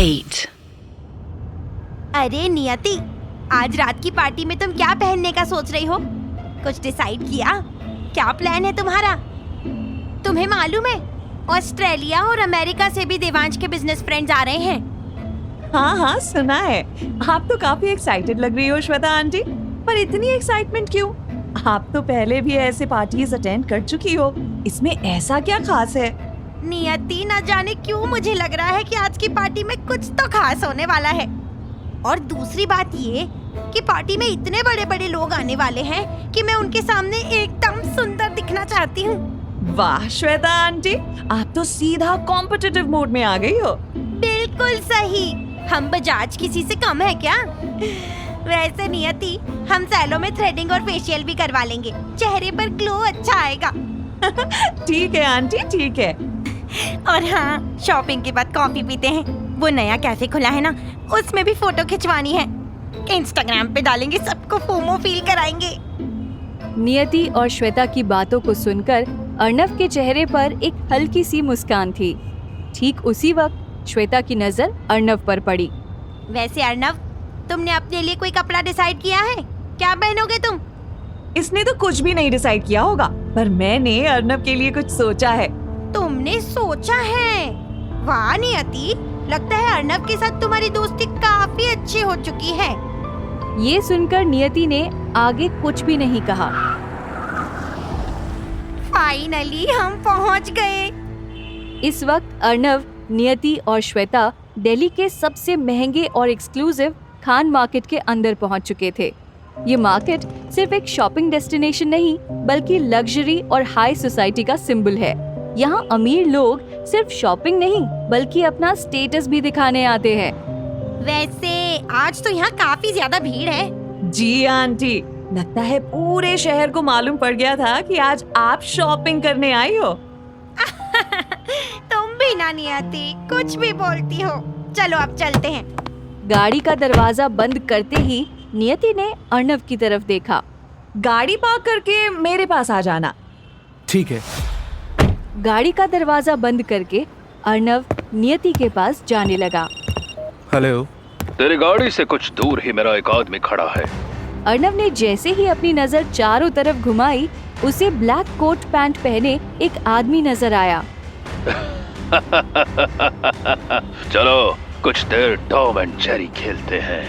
8. अरे नियति, आज रात की पार्टी में तुम क्या पहनने का सोच रही हो? कुछ डिसाइड किया? क्या प्लान है तुम्हारा? तुम्हें मालूम है, ऑस्ट्रेलिया और अमेरिका से भी देवांश के बिजनेस फ्रेंड्स आ रहे हैं। हाँ सुना है। आप तो काफी एक्साइटेड लग रही हो श्वेता आंटी, पर इतनी एक्साइटमेंट क्यों? आप तो पहले भी ऐसे पार्टीज अटेंड कर चुकी हो, इसमें ऐसा क्या खास है? नियति, न जाने क्यों मुझे लग रहा है कि आज की पार्टी में कुछ तो खास होने वाला है। और दूसरी बात ये कि पार्टी में इतने बड़े बड़े लोग आने वाले हैं कि मैं उनके सामने एकदम सुंदर दिखना चाहती हूँ। वाह श्वेता आंटी, आप तो सीधा कॉम्पिटिटिव मोड में आ गई हो। बिल्कुल सही, हम बजाज किसी से कम है क्या? वैसे नियति, हम सैलो में थ्रेडिंग और फेशियल भी करवा लेंगे, चेहरे पर ग्लो अच्छा आएगा। ठीक है आंटी, ठीक है। और हाँ, शॉपिंग के बाद कॉफी पीते हैं। वो नया कैफे खुला है ना, उसमें भी फोटो खिंचवानी है। इंस्टाग्राम पे डालेंगे, सबको फोमो फील कराएंगे। नियति और श्वेता की बातों को सुनकर अर्णव के चेहरे पर एक हल्की सी मुस्कान थी। ठीक उसी वक्त श्वेता की नजर अर्णव पर पड़ी। वैसे अर्णव, तुमने अपने लिए कोई कपड़ा डिसाइड किया है? क्या पहनोगे तुम? इसने तो कुछ भी नहीं डिसाइड किया होगा, पर मैंने अर्णव के लिए कुछ सोचा है। तुमने सोचा है? वाह नियति, लगता है अर्णव के साथ तुम्हारी दोस्ती काफी अच्छी हो चुकी है। ये सुनकर नियति ने आगे कुछ भी नहीं कहा। फाइनली हम पहुंच गए। इस वक्त अर्णव, नियति और श्वेता दिल्ली के सबसे महंगे और एक्सक्लूसिव खान मार्केट के अंदर पहुंच चुके थे। ये मार्केट सिर्फ एक शॉपिंग डेस्टिनेशन नहीं, बल्कि लग्जरी और हाई सोसाइटी का सिंबल है। यहाँ अमीर लोग सिर्फ शॉपिंग नहीं, बल्कि अपना स्टेटस भी दिखाने आते हैं। वैसे आज तो यहाँ काफी ज्यादा भीड़ है। जी आंटी, लगता है पूरे शहर को मालूम पड़ गया था कि आज आप शॉपिंग करने आई हो। तुम भी ना नियति, कुछ भी बोलती हो। चलो अब चलते हैं। गाड़ी का दरवाजा बंद करते ही नियति ने अर्णव की तरफ देखा। गाड़ी पार्क करके मेरे पास आ जाना। ठीक है। गाड़ी का दरवाजा बंद करके अर्णव नियति के पास जाने लगा। हेलो। तेरी गाड़ी से कुछ दूर ही मेरा एक आदमी खड़ा है। अर्णव ने जैसे ही अपनी नजर चारों तरफ घुमाई, उसे ब्लैक कोट पैंट पहने एक आदमी नजर आया। चलो कुछ देर टॉम एंड जेरी खेलते हैं।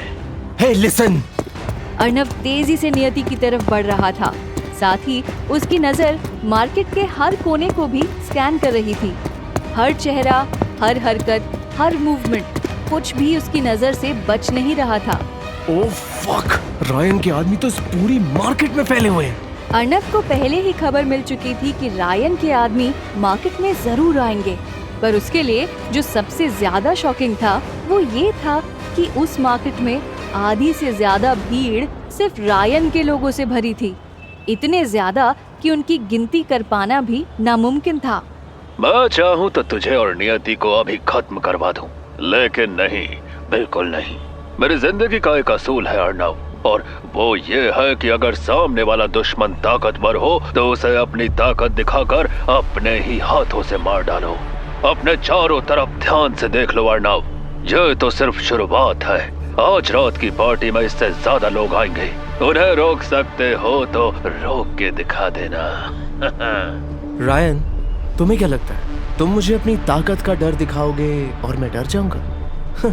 हे लिसन। अर्णव तेजी से नियति की तरफ बढ़ रहा था, साथ ही उसकी नजर मार्केट के हर कोने को भी स्कैन कर रही थी। हर चेहरा, हर हरकत, हर मूवमेंट, कुछ भी उसकी नजर से बच नहीं रहा था। ओह फक, रायन के आदमी तो इस पूरी मार्केट में फैले हुए हैं। अर्णव को पहले ही खबर मिल चुकी थी कि रायन के आदमी मार्केट में जरूर आएंगे, पर उसके लिए जो सबसे ज्यादा शॉकिंग था वो ये था कि उस मार्केट में आधी से ज्यादा भीड़ सिर्फ रायन के लोगों से भरी थी। इतने ज्यादा कि उनकी गिनती कर पाना भी नामुमकिन था। मैं चाहूँ तो तुझे और नियति को अभी खत्म करवा दूं, लेकिन नहीं, बिल्कुल नहीं। मेरी जिंदगी का एक असूल है अर्णव, और वो ये है कि अगर सामने वाला दुश्मन ताकतवर हो तो उसे अपनी ताकत दिखाकर अपने ही हाथों से मार डालो। अपने चारों तरफ ध्यान से देख लो अर्णव, ये तो सिर्फ शुरुआत है। आज रात की पार्टी में इससे ज्यादा लोग आएंगे। उन्हें रोक सकते हो तो रोक के दिखा देना। रायन, तुम्हें क्या लगता है तुम मुझे अपनी ताकत का डर दिखाओगे और मैं डर जाऊंगा?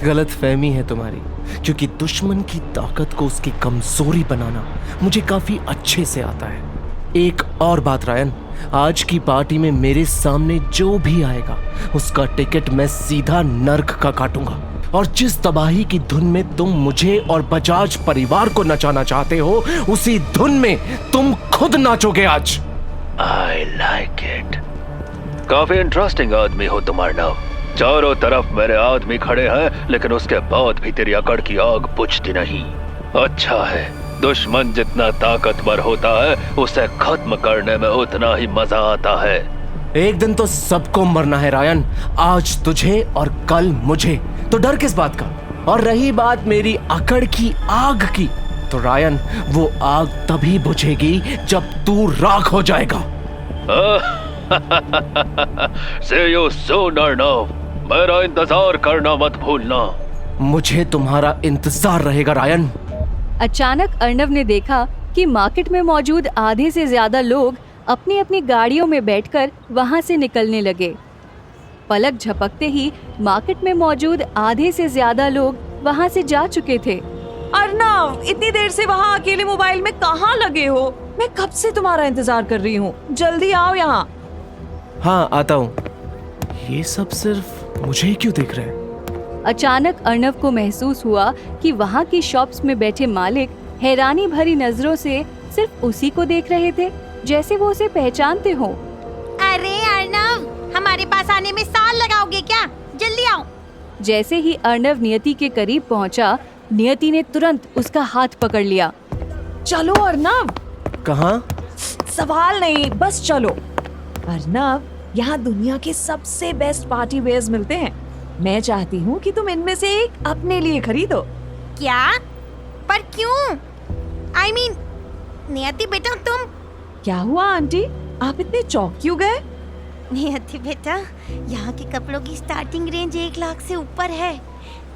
गलत फहमी है तुम्हारी, क्योंकि दुश्मन की ताकत को उसकी कमजोरी बनाना मुझे काफी अच्छे से आता है। एक और बात रायन, आज की पार्टी में मेरे सामने जो भी आएगा उसका टिकट मैं सीधा नर्क का काटूंगा, और जिस तबाही की धुन में तुम मुझे और बजाज परिवार को नचाना चाहते हो, उसी धुन में तुम खुद नाचोगे आज। I like it। काफी इंटरेस्टिंग आदमी हो तुम अर्णव। चारों तरफ मेरे आदमी खड़े हैं, लेकिन उसके बाद भी तेरी अकड़ की आग बुझती नहीं। अच्छा है, दुश्मन जितना ताकतवर होता है उसे खत्म करने में उतना ही मजा आता है। एक दिन तो सबको मरना है रायन, आज तुझे और कल मुझे, तो डर किस बात का? और रही बात मेरी अकड़ की आग की, तो रायन वो आग तभी बुझेगी जब तू राख हो जाएगा। See you soon Arnav. मेरा इंतजार करना मत भूलना। मुझे तुम्हारा इंतजार रहेगा रायन। अचानक अर्नव ने देखा कि मार्केट में मौजूद आधे से ज्यादा लोग अपनी अपनी गाड़ियों में बैठकर वहां से निकलने लगे। पलक झपकते ही मार्केट में मौजूद आधे से ज्यादा लोग वहां से जा चुके थे। अर्नव, इतनी देर से वहाँ अकेले मोबाइल में कहाँ लगे हो? मैं कब से तुम्हारा इंतजार कर रही हूँ, जल्दी आओ यहाँ। हाँ आता हूँ। ये सब सिर्फ मुझे ही क्यों देख रहे हैं? अचानक अर्नव को महसूस हुआ कि वहाँ की शॉप्स में बैठे मालिक हैरानी भरी नजरों से सिर्फ उसी को देख रहे थे, जैसे वो उसे पहचानते हो। अरे अर्नव, हमारे पास आने में साल लगाओगे क्या? जल्दी आओ। जैसे ही अर्नव नियति के करीब पहुंचा, नियति ने तुरंत उसका हाथ पकड़ लिया। चलो अर्नव। कहाँ? सवाल नहीं, बस चलो। अर्नव, यहाँ दुनिया के सबसे बेस्ट पार्टी वेयर्स मिलते हैं। मैं चाहती हूँ कि तुम इनमें से एक अपने लिए खरीदो। क्या? पर क्यों? I mean, नियति बेटा तुम। क्या हुआ आंटी, आप इतने चौंक क्यों गए? नियति बेटा, यहाँ के कपड़ों की स्टार्टिंग रेंज 1 लाख से ऊपर है।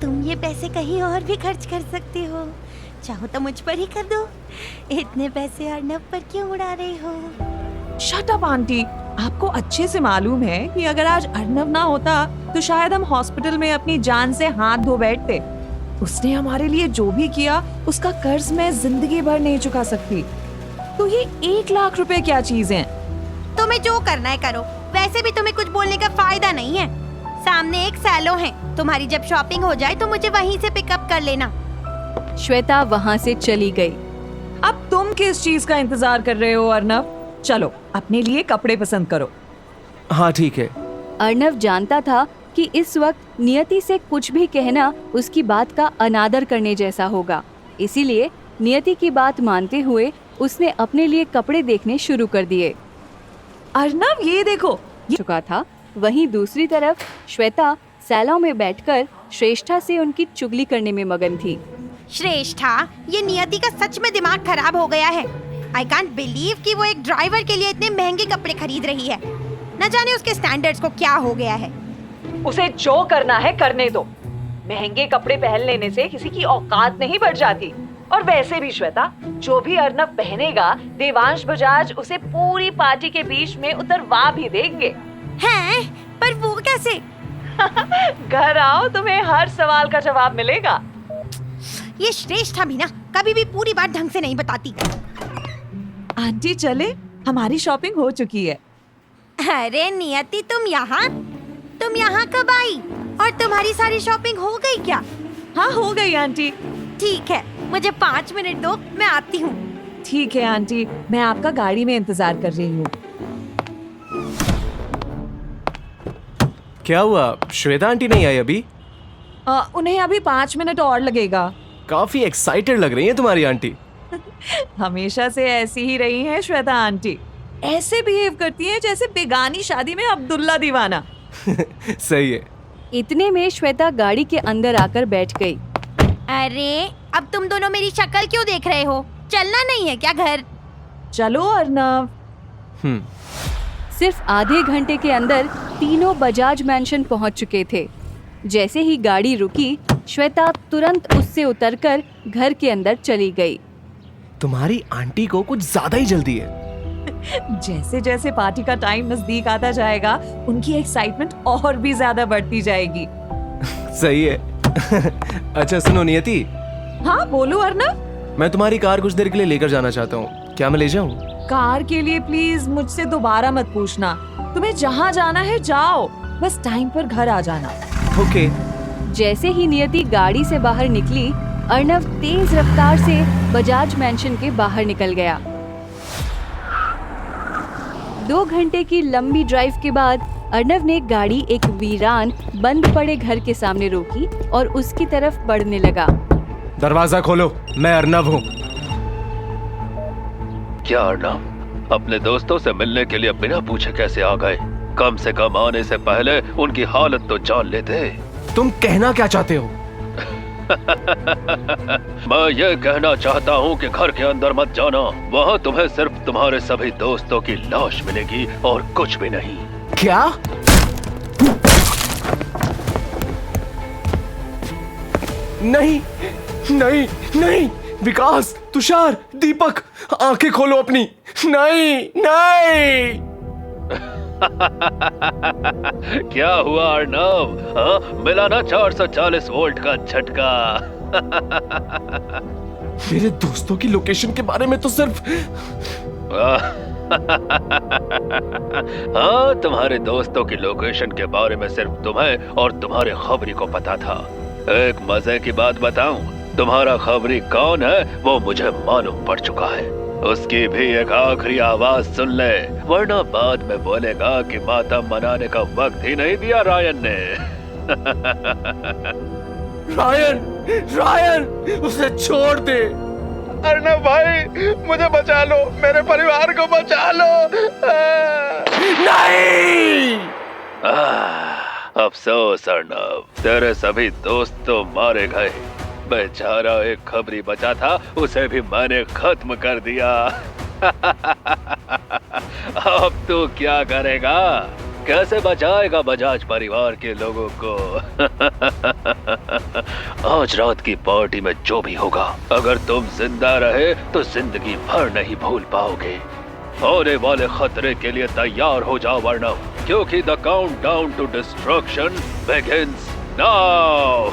तुम ये पैसे कहीं और भी खर्च कर सकते हो। चाहो तो मुझ पर ही कर दो। इतने पैसे अर्नव पर क्यों उड़ा रहे हो? शट अप आंटी, आपको अच्छे से मालूम है कि अगर आज अर्नव ना होता तो शायद हम हॉस्पिटल में अपनी जान से हाथ धो बैठते। उसने हमारे लिए जो भी किया उसका कर्ज मैं जिंदगी भर नहीं चुका सकती। तो ये 1 लाख रुपए क्या चीज है? तुम्हें जो करना है करो। वैसे भी तुम्हें कुछ बोलने का फायदा नहीं है। सामने एक सैलो है, तुम्हारी जब शॉपिंग हो जाए तो मुझे वहीं से पिकअप कर लेना। श्वेता वहां से चली गई। अब तुम किस चीज का इंतजार कर रहे हो अर्नव? चलो अपने लिए कपड़े पसंद करो। हाँ ठीक है। अर्नव जानता था कि इस वक्त नियति से कुछ भी कहना उसकी बात का अनादर करने जैसा होगा, इसीलिए नियति की बात मानते हुए उसने अपने लिए कपड़े देखने शुरू कर दिए। अर्नव, ये देखो। चुका था। वहीं दूसरी तरफ श्वेता सैलों में बैठकर श्रेष्ठा से उनकी चुगली करने में मगन थी। श्रेष्ठा, ये नियति का सच में दिमाग खराब हो गया है। आई कांट बिलीव कि वो एक ड्राइवर के लिए इतने महंगे कपड़े खरीद रही है। न जाने उसके स्टैंडर्ड्स को क्या हो गया है। उसे जो करना है करने दो। महंगे कपड़े पहन लेने से किसी की औकात नहीं बढ़ जाती। और वैसे भी श्वेता, जो भी अर्नव पहनेगा, देवांश बजाज उसे पूरी पार्टी के बीच में उतरवा भी देंगे। हैं? पर वो कैसे? घर आओ, तुम्हें हर सवाल का जवाब मिलेगा। ये श्रेष्ठा भी ना कभी भी पूरी बात ढंग से नहीं बताती। आंटी चले, हमारी शॉपिंग हो चुकी है। अरे नियति, तुम यहाँ कब आई? और तुम्हारी सारी शॉपिंग हो गई क्या? हाँ हो गई आंटी। ठीक है, मुझे 5 मिनट दो, मैं आती हूँ। ठीक है आंटी, मैं आपका गाड़ी में इंतजार कर रही हूँ। क्या हुआ, श्वेता आंटी नहीं आई अभी? उन्हें अभी 5 मिनट और लगेगा। काफी एक्साइटेड लग रही है तुम्हारी आंटी। हमेशा से ऐसी ही रही हैं श्वेता आंटी। ऐसे बिहेव करती हैं जैसे बेगानी शादी में अब्दुल्ला दीवाना। सही है। इतने में श्वेता गाड़ी के अंदर आकर बैठ गई। अरे अब तुम दोनों मेरी शक्ल क्यों देख रहे हो? चलना नहीं है क्या घर? चलो अर्नव। सिर्फ आधे घंटे के अंदर तीनों बजाज मैंशन पहुंच चुके थे। जैसे ही गाड़ी रुकी, श्वेता तुरंत उससे उतरकर घर के अंदर चली गई। तुम्हारी आंटी को कुछ ज्यादा ही जल्दी है। जैसे जैसे पार्टी का टाइम नजदीक आता जाएगा, उनकी एक्साइटमेंट और भी ज्यादा बढ़ती जाएगी। सही है। अच्छा सुनो नियति। हाँ बोलो अर्नव। मैं तुम्हारी कार कुछ देर के लिए लेकर जाना चाहता हूँ, क्या मैं ले जाऊँ? कार के लिए प्लीज मुझसे दोबारा मत पूछना। तुम्हें जहाँ जाना है जाओ, बस टाइम पर घर आ जाना। ओके। जैसे ही नियति गाड़ी से बाहर निकली, अर्नव तेज रफ्तार से बजाज मैंशन के बाहर निकल गया। 2 घंटे की लंबी ड्राइव के बाद अर्नव ने गाड़ी एक वीरान बंद पड़े घर के सामने रोकी और उसकी तरफ बढ़ने लगा। दरवाजा खोलो, मैं अर्नव हूँ। क्या अर्नव, अपने दोस्तों से मिलने के लिए बिना पूछे कैसे आ गए? कम से कम आने से पहले उनकी हालत तो जान लेते। तुम कहना क्या चाहते हो? मैं ये कहना चाहता हूँ कि घर के अंदर मत जाना। वहाँ तुम्हें सिर्फ तुम्हारे सभी दोस्तों की लाश मिलेगी और कुछ भी नहीं। क्या? नहीं नहीं नहीं, विकास, तुषार, दीपक, आंखें खोलो अपनी। नहीं नहीं। क्या हुआ अर्नव? हाँ, मिला ना 440 वोल्ट का झटका? मेरे दोस्तों की लोकेशन के बारे में तो सिर्फ हाँ, तुम्हारे दोस्तों की लोकेशन के बारे में सिर्फ तुम्हें और तुम्हारे खबरी को पता था। एक मजे की बात बताऊं, तुम्हारा खबरी कौन है वो मुझे मालूम पड़ चुका है। उसकी भी एक आखिरी आवाज सुन ले, वरना बाद में बोलेगा कि मातम मनाने का वक्त ही नहीं दिया रायन ने। रायन, रायन, उसे छोड़ दे। अर्नव भाई, मुझे बचा लो, मेरे परिवार को बचा लो। नहीं। अफसोस अर्नव, तेरे सभी दोस्त तो मारे गए। बेचारा एक खबरी बचा था, उसे भी मैंने खत्म कर दिया। अब तू क्या करेगा? कैसे बचाएगा बजाज परिवार के लोगों को? आज रात की पार्टी में जो भी होगा, अगर तुम जिंदा रहे तो जिंदगी भर नहीं भूल पाओगे। होने वाले खतरे के लिए तैयार हो जाओ अर्नव, क्योंकि the countdown to destruction begins now.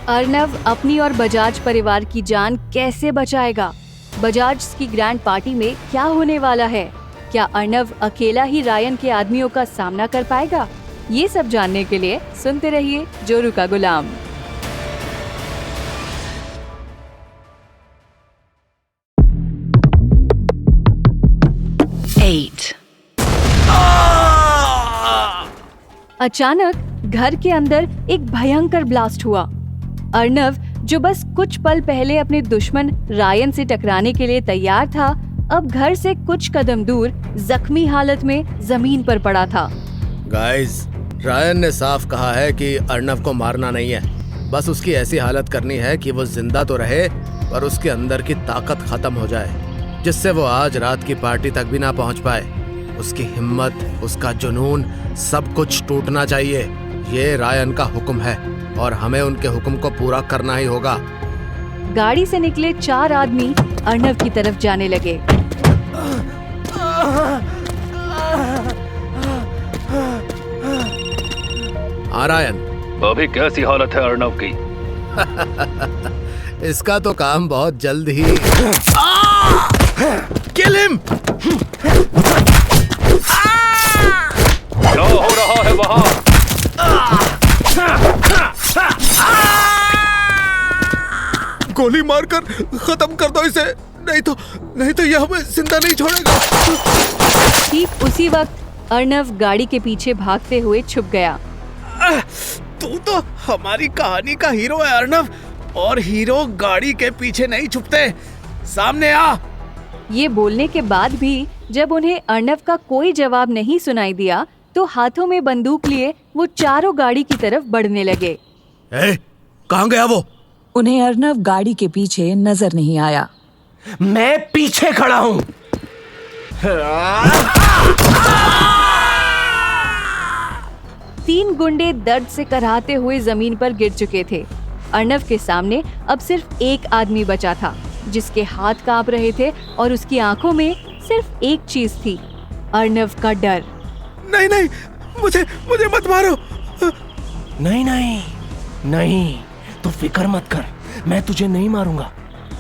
Arnav अपनी और बजाज परिवार की जान कैसे बचाएगा? बजाज की ग्रैंड पार्टी में क्या होने वाला है? क्या अर्नव अकेला ही रायन के आदमियों का सामना कर पाएगा? ये सब जानने के लिए सुनते रहिए जोरू का गुलाम। अचानक घर के अंदर एक भयंकर ब्लास्ट हुआ। अर्नव, जो बस कुछ पल पहले अपने दुश्मन रायन से टकराने के लिए तैयार था, अब घर से कुछ कदम दूर जख्मी हालत में जमीन पर पड़ा था। गाइस, रायन ने साफ कहा है कि अर्नव को मारना नहीं है, बस उसकी ऐसी हालत करनी है कि वो जिंदा तो रहे पर उसके अंदर की ताकत खत्म हो जाए, जिससे वो आज रात की पार्टी तक भी ना पहुंच पाए। उसकी हिम्मत, उसका जुनून, सब कुछ टूटना चाहिए। ये रायन का हुक्म है और हमें उनके हुक्म को पूरा करना ही होगा। गाड़ी से निकले 4 आदमी अर्नव की तरफ जाने लगे। हाँ रायन, अभी कैसी हालत है अर्नव की? इसका तो काम बहुत जल्द ही। Kill him! क्या हो रहा है वहाँ? गोली मारकर खत्म कर दो इसे, नहीं तो ये हमें जिंदा नहीं छोड़ेगा। ठीक उसी वक्त अर्नव गाड़ी के पीछे भागते हुए छुप गया। तू तो हमारी कहानी का हीरो है अर्नव, और हीरो गाड़ी के पीछे नहीं छुपते। सामने आ। ये बोलने के बाद भी जब उन्हें अर्नव का कोई जवाब नहीं सुनाई दिया, तो हाथों में बंदूक लिए वो चारों गाड़ी की तरफ बढ़ने लगे। कहाँ गया वो? उन्हें अर्नव गाड़ी के पीछे नजर नहीं आया। मैं पीछे खड़ा हूं। 3 गुंडे दर्द से कराहते हुए जमीन पर गिर चुके थे। अर्नव के सामने अब सिर्फ एक आदमी बचा था, जिसके हाथ कांप रहे थे और उसकी आंखों में सिर्फ एक चीज थी, अर्नव का डर। नहीं, मुझे मत मारो। नहीं नहीं नहीं, तू फिक्र मत कर, मैं तुझे नहीं मारूंगा।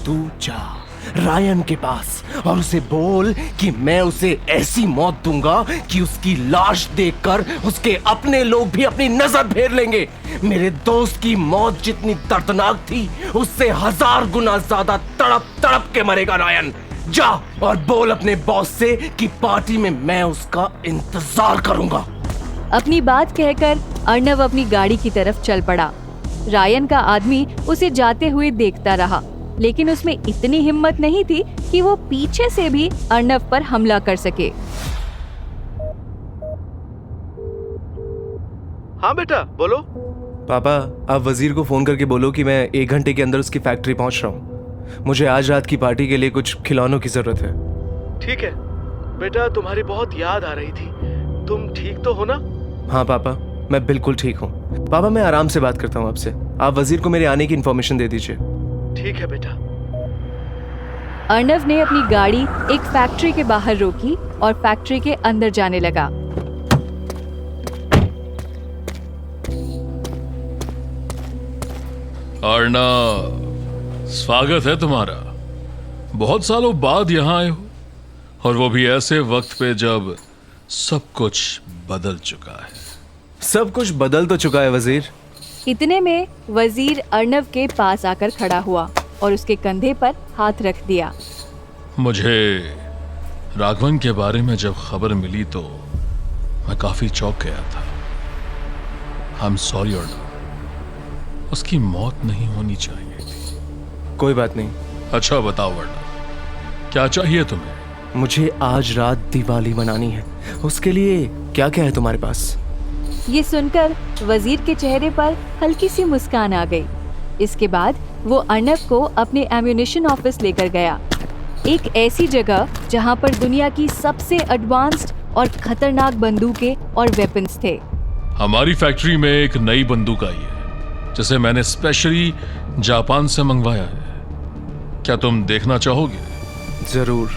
तू जा रायन के पास और उसे बोल कि मैं उसे ऐसी मौत दूंगा कि उसकी लाश देखकर उसके अपने लोग भी अपनी नजर फेर लेंगे। मेरे दोस्त की मौत जितनी दर्दनाक थी, उससे 1000 गुना ज्यादा तड़प तड़प के मरेगा रायन। जा और बोल अपने बॉस से कि पार्टी में मैं उसका इंतजार करूंगा। अपनी बात कहकर अर्नव अपनी गाड़ी की तरफ चल पड़ा। रायन का आदमी उसे जाते हुए देखता रहा, लेकिन उसमें इतनी हिम्मत नहीं थी कि वो पीछे से भी अर्नव पर हमला कर सके। हाँ बेटा, बोलो। पापा, आप वजीर को फोन करके बोलो कि मैं 1 घंटे के अंदर उसकी फैक्ट्री पहुंच रहा हूँ। मुझे आज रात की पार्टी के लिए कुछ खिलौनों की जरूरत है। ठीक है बेटा, तुम्हारी बहुत याद आ रही थी। तुम ठीक तो हो ना? हाँ पापा, मैं बिल्कुल ठीक हूँ। पापा मैं आराम से बात करता हूँ आपसे। आप वजीर को मेरे आने की इन्फॉर्मेशन दे दीजिए। ठीक है बेटा। अर्णव ने अपनी गाड़ी एक फैक्ट्री के बाहर रोकी और फैक्ट्री के अंदर जाने लगा। अर्णव, स्वागत है तुम्हारा। बहुत सालों बाद यहाँ आए हो, और वो भी ऐसे वक्त पे जब सब कुछ बदल चुका है। सब कुछ बदल तो चुका है वजीर। इतने में वजीर अर्णव के पास आकर खड़ा हुआ और उसके कंधे पर हाथ रख दिया। मुझे राघवन के बारे में जब खबर मिली तो मैं काफी चौंक गया था। आई एम सॉरी अर्णव, उसकी मौत नहीं होनी चाहिए थी। कोई बात नहीं। अच्छा बताओ अर्णव, क्या चाहिए तुम्हें? मुझे आज रात दिवाली मनानी है, उसके लिए क्या क्या है तुम्हारे पास? ये सुनकर वजीर के चेहरे पर हल्की सी मुस्कान आ गई। इसके बाद वो अर्णव को अपने एम्यूनिशन ऑफिस लेकर गया, एक ऐसी जगह जहां पर दुनिया की सबसे एडवांस्ड और खतरनाक बंदूकें और वेपन्स थे। हमारी फैक्ट्री में एक नई बंदूक आई है जिसे मैंने स्पेशली जापान से मंगवाया है। क्या तुम देखना चाहोगे? जरूर।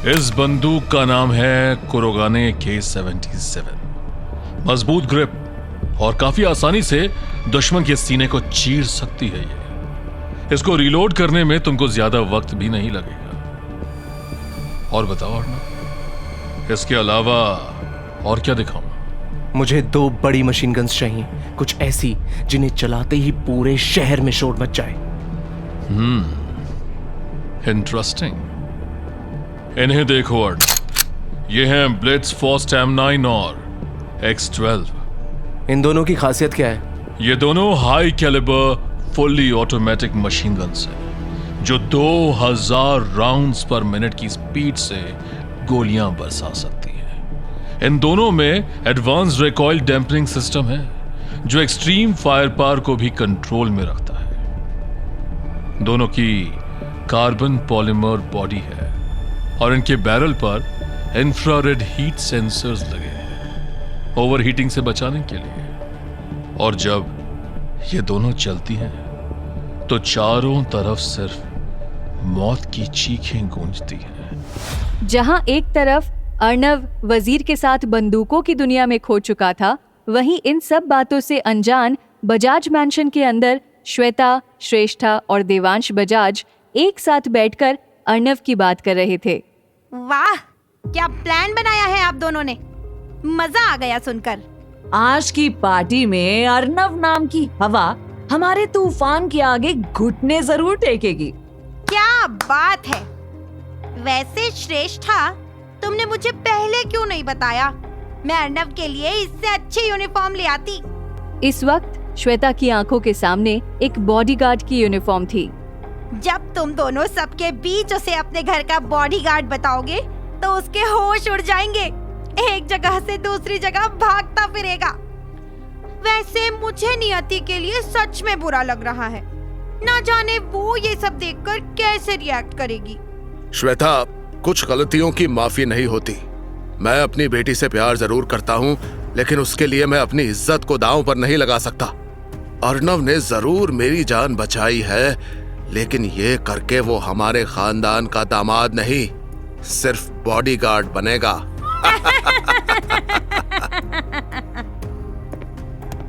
इस बंदूक का नाम है कुरोगाने K77। मजबूत ग्रिप और काफी आसानी से दुश्मन के सीने को चीर सकती है ये। इसको रिलोड करने में तुमको ज्यादा वक्त भी नहीं लगेगा। और बताओ अर्णव, इसके अलावा और क्या दिखाऊं? मुझे 2 बड़ी मशीन गन्स चाहिए, कुछ ऐसी जिन्हें चलाते ही पूरे शहर में शोर मच जाए। इंटरेस्टिंग। इन्हें देखो अर्णव, ये हैं ब्लिट्जफॉस्ट M9 और X12। इन दोनों की खासियत क्या है? ये दोनों high calibre fully automatic machine guns हैं जो 2000 राउंड्स पर मिनट की स्पीड से गोलियां बरसा सकती हैं। इन दोनों में एडवांस रिकॉइल डैम्पनिंग सिस्टम है जो एक्सट्रीम फायर पावर को भी कंट्रोल में रखता है। दोनों की कार्बन पॉलीमर बॉडी है और इनके बैरल पर इंफ्रारेड हीट सेंसर्स लगे हैं ओवरहीटिंग से बचाने के लिए। और जब ये दोनों चलती हैं तो चारों तरफ सिर्फ मौत की चीखें गूंजती हैं। जहां एक तरफ अर्णव वजीर के साथ बंदूकों की दुनिया में खो चुका था, वहीं इन सब बातों से अनजान बजाज मैंशन के अंदर श्वेता, श्रेष्ठा और देवांश बजाज एक साथ बैठकर अर्णव की बात कर रहे थे। वाह, क्या प्लान बनाया है आप दोनों ने, मजा आ गया सुनकर। आज की पार्टी में अर्णव नाम की हवा हमारे तूफान के आगे घुटने जरूर टेकेगी। क्या बात है। वैसे श्रेष्ठा, तुमने मुझे पहले क्यों नहीं बताया? मैं अर्णव के लिए इससे अच्छी यूनिफॉर्म ले आती। इस वक्त श्वेता की आंखों के सामने एक बॉडीगार्ड की यूनिफॉर्म थी। जब तुम दोनों सबके बीच उसे अपने घर का बॉडीगार्ड बताओगे तो उसके होश उड़ जाएंगे, एक जगह से दूसरी जगह भागता फिरेगा। वैसे मुझे नियति के लिए सच में बुरा लग रहा है, ना जाने वो ये सब देखकर कैसे रिएक्ट करेगी। श्वेता, कुछ गलतियों की माफी नहीं होती। मैं अपनी बेटी से प्यार जरूर करता हूँ, लेकिन उसके लिए मैं अपनी इज्जत को दांव पर नहीं लगा सकता। अर्णव ने जरूर मेरी जान बचाई है, लेकिन ये करके वो हमारे खानदान का दामाद नहीं, सिर्फ बॉडीगार्ड बनेगा।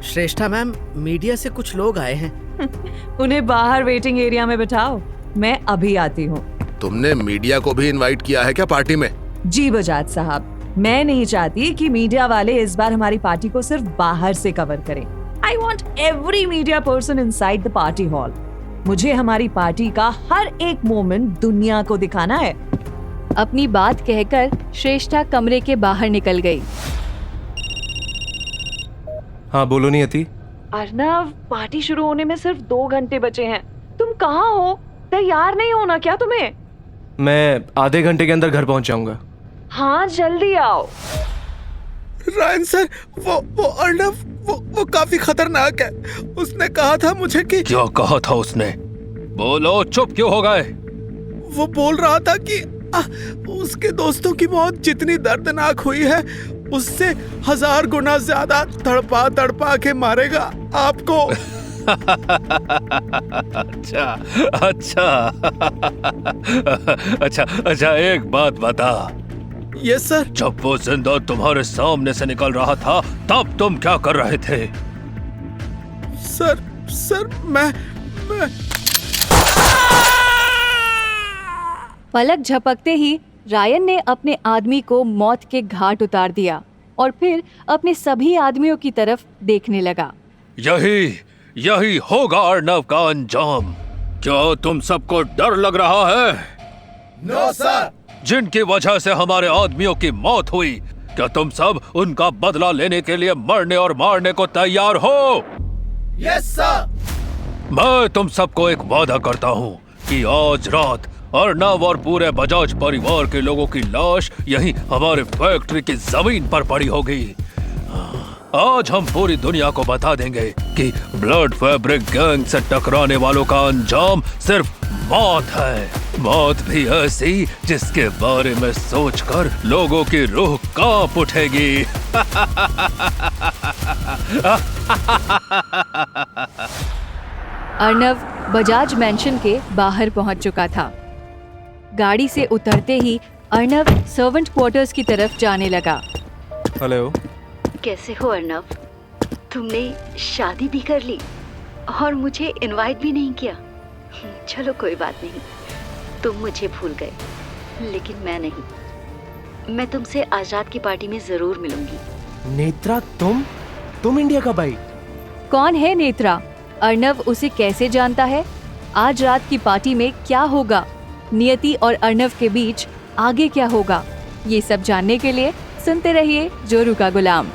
श्रेष्ठा मैम, मीडिया से कुछ लोग आए हैं। उन्हें बाहर वेटिंग एरिया में बिठाओ, मैं अभी आती हूँ। तुमने मीडिया को भी इनवाइट किया है क्या पार्टी में? जी बजाज साहब, मैं नहीं चाहती कि मीडिया वाले इस बार हमारी पार्टी को सिर्फ बाहर से कवर करें। I want every media person inside the party hall. मुझे हमारी पार्टी का हर एक मोमेंट दुनिया को दिखाना है। अपनी बात कहकर श्रेष्ठा कमरे के बाहर निकल गई। हाँ बोलो नियति। अर्णव, पार्टी शुरू होने में सिर्फ 2 घंटे बचे हैं। तुम कहाँ हो? तैयार नहीं होना क्या तुम्हें? मैं आधे घंटे के अंदर घर पहुंच जाऊंगा। हाँ जल्दी आओ। रायन सर, वो अर्णव वो काफी खतरनाक है। उसने कहा था मुझे कि क्या कहा था उसने? बोलो, चुप क्यों हो गए? वो बोल रहा था कि उसके दोस्तों की मौत जितनी दर्दनाक हुई है उससे 1000 गुना ज्यादा तड़पा तड़पा के मारेगा आपको। अच्छा अच्छा अच्छा अच्छा, एक बात बता, यस सर। जब वो जिंदा तुम्हारे सामने से निकल रहा था तब तुम क्या कर रहे थे? सर मैं पलक झपकते ही रायन ने अपने आदमी को मौत के घाट उतार दिया और फिर अपने सभी आदमियों की तरफ देखने लगा। यही होगा अर्नव का अंजाम। क्या तुम सबको डर लग रहा है? No sir. जिनकी वजह से हमारे आदमियों की मौत हुई, क्या तुम सब उनका बदला लेने के लिए मरने और मारने को तैयार हो? Yes sir. मैं तुम सबको एक वादा करता हूँ कि आज रात अर्नव और पूरे बजाज परिवार के लोगों की लाश यहीं हमारे फैक्ट्री की जमीन पर पड़ी होगी। आज हम पूरी दुनिया को बता देंगे कि ब्लड फैब्रिक गैंग से टकराने वालों का अंजाम सिर्फ मौत है। मौत भी ऐसी जिसके बारे में सोचकर लोगों की रूह कांप उठेगी। अर्नव बजाज मैंशन के बाहर पहुंच चुका था। गाड़ी से उतरते ही अर्नव सर्वेंट क्वार्टर्स की तरफ जाने लगा। हेलो। कैसे हो अर्नव? तुमने शादी भी कर ली और मुझे इनवाइट भी नहीं किया। चलो कोई बात नहीं, तुम मुझे भूल गए, लेकिन मैं नहीं। मैं तुमसे आज रात की पार्टी में जरूर मिलूंगी। नेत्रा, तुम इंडिया कब आई? कौन है नेत्रा? अर्नव उसे कैसे जानता है? आज रात की पार्टी में क्या होगा? नियति और अर्नव के बीच आगे क्या होगा? ये सब जानने के लिए सुनते रहिए जोरू का गुलाम।